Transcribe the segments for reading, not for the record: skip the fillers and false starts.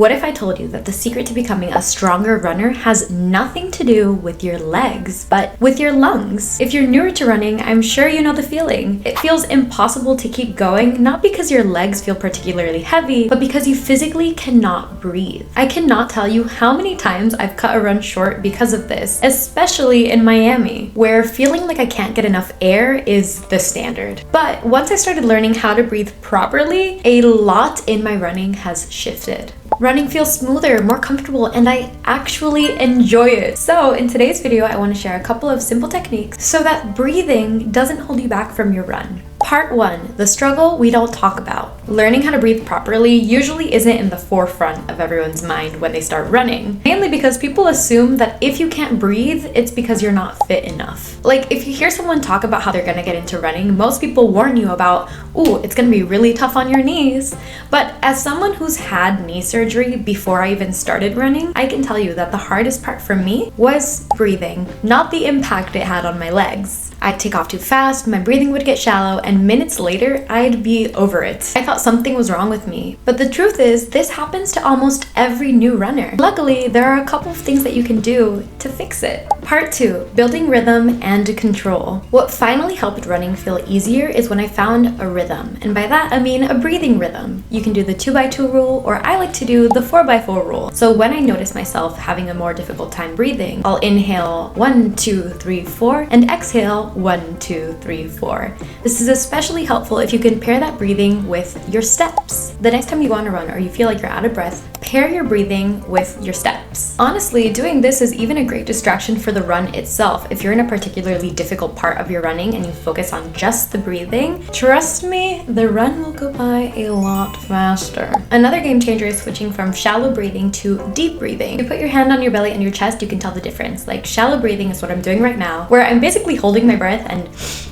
What if I told you that the secret to becoming a stronger runner has nothing to do with your legs, but with your lungs? If you're newer to running, I'm sure you know the feeling. It feels impossible to keep going, not because your legs feel particularly heavy, but because you physically cannot breathe. I cannot tell you how many times I've cut a run short because of this, especially in Miami, where feeling like I can't get enough air is the standard. But once I started learning how to breathe properly, a lot in my running has shifted. Running feels smoother, more comfortable, and I actually enjoy it. So in today's video, I want to share a couple of simple techniques so that breathing doesn't hold you back from your run. Part 1, the struggle we don't talk about. Learning how to breathe properly usually isn't in the forefront of everyone's mind when they start running, mainly because people assume that if you can't breathe, it's because you're not fit enough. Like, if you hear someone talk about how they're gonna get into running, most people warn you about, ooh, it's gonna be really tough on your knees. But as someone who's had knee surgery before I even started running, I can tell you that the hardest part for me was breathing, not the impact it had on my legs. I'd take off too fast, my breathing would get shallow, and minutes later, I'd be over it. I thought something was wrong with me. But the truth is, this happens to almost every new runner. Luckily, there are a couple of things that you can do to fix it. Part 2, building rhythm and control. What finally helped running feel easier is when I found a rhythm. And by that, I mean a breathing rhythm. You can do the 2x2 rule, or I like to do the 4x4 rule. So when I notice myself having a more difficult time breathing, I'll inhale 1, 2, 3, 4, and exhale 1, 2, 3, 4. This is especially helpful if you can pair that breathing with your steps. The next time you want to run or you feel like you're out of breath, pair your breathing with your steps. Honestly, doing this is even a great distraction for the run itself. If you're in a particularly difficult part of your running and you focus on just the breathing, trust me, the run will go by a lot faster. Another game changer is switching from shallow breathing to deep breathing. If you put your hand on your belly and your chest, you can tell the difference. Like, shallow breathing is what I'm doing right now, where I'm basically holding my breath and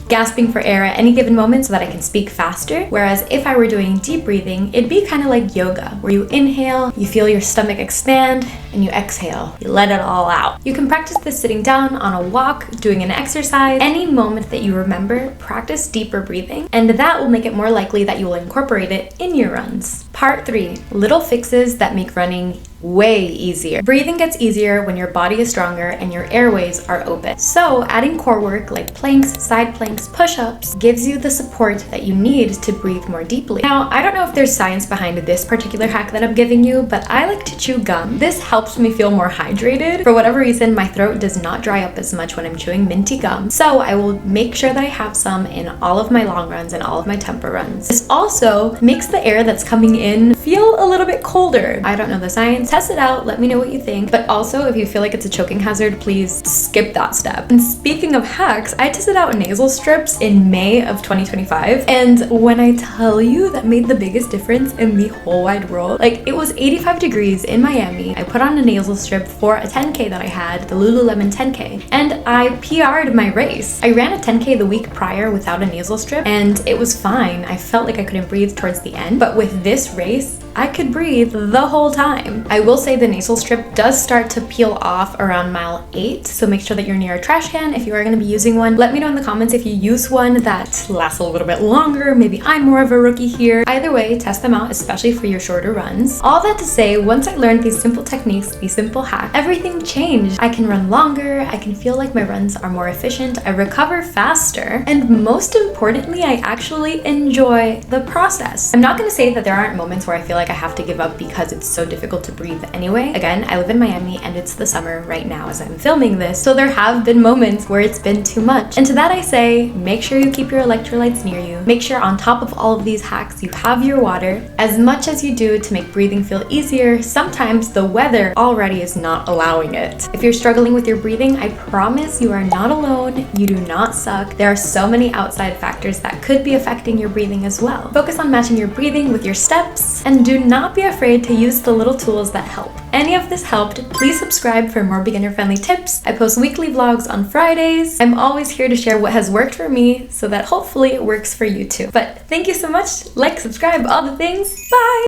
gasping for air at any given moment so that I can speak faster. Whereas if I were doing deep breathing, it'd be kind of like yoga, where you inhale, you feel your stomach expand, and you exhale. You let it all out. You can practice this sitting down, on a walk, doing an exercise. Any moment that you remember, practice deeper breathing, and that will make it more likely that you will incorporate it in your runs. Part 3, little fixes that make running way easier. Breathing gets easier when your body is stronger and your airways are open. So adding core work like planks, side planks, push-ups gives you the support that you need to breathe more deeply. Now, I don't know if there's science behind this particular hack that I'm giving you, but I like to chew gum. This helps me feel more hydrated. For whatever reason, my throat does not dry up as much when I'm chewing minty gum. So I will make sure that I have some in all of my long runs and all of my tempo runs. This also makes the air that's coming in feel a little bit colder. I don't know the science. Test it out, let me know what you think. But also, if you feel like it's a choking hazard, please skip that step. And speaking of hacks, I tested out nasal strips in May of 2025. And when I tell you that made the biggest difference in the whole wide world, like, it was 85 degrees in Miami. I put on a nasal strip for a 10K that I had, the Lululemon 10K, and I PR'd my race. I ran a 10K the week prior without a nasal strip, and it was fine. I felt like I couldn't breathe towards the end, but with this race, I could breathe the whole time. I will say the nasal strip does start to peel off around mile 8, so make sure that you're near a trash can if you are going to be using one. Let me know in the comments if you use one that lasts a little bit longer. Maybe I'm more of a rookie here. Either way, test them out, especially for your shorter runs. All that to say, once I learned these simple techniques, these simple hacks, everything changed. I can run longer, I can feel like my runs are more efficient, I recover faster, and most importantly, I actually enjoy the process. I'm not going to say that there aren't moments where I feel like I have to give up because it's so difficult to breathe anyway. Again, I live in Miami and it's the summer right now as I'm filming this, so there have been moments where it's been too much. And to that I say, make sure you keep your electrolytes near you. Make sure on top of all of these hacks, you have your water. As much as you do to make breathing feel easier, sometimes the weather already is not allowing it. If you're struggling with your breathing, I promise you are not alone. You do not suck. There are so many outside factors that could be affecting your breathing as well. Focus on matching your breathing with your steps, and do not be afraid to use the little tools that help. Any of this helped, please subscribe for more beginner-friendly tips. I post weekly vlogs on Fridays. I'm always here to share what has worked for me so that hopefully it works for you too. But thank you so much. Like, subscribe, all the things. Bye!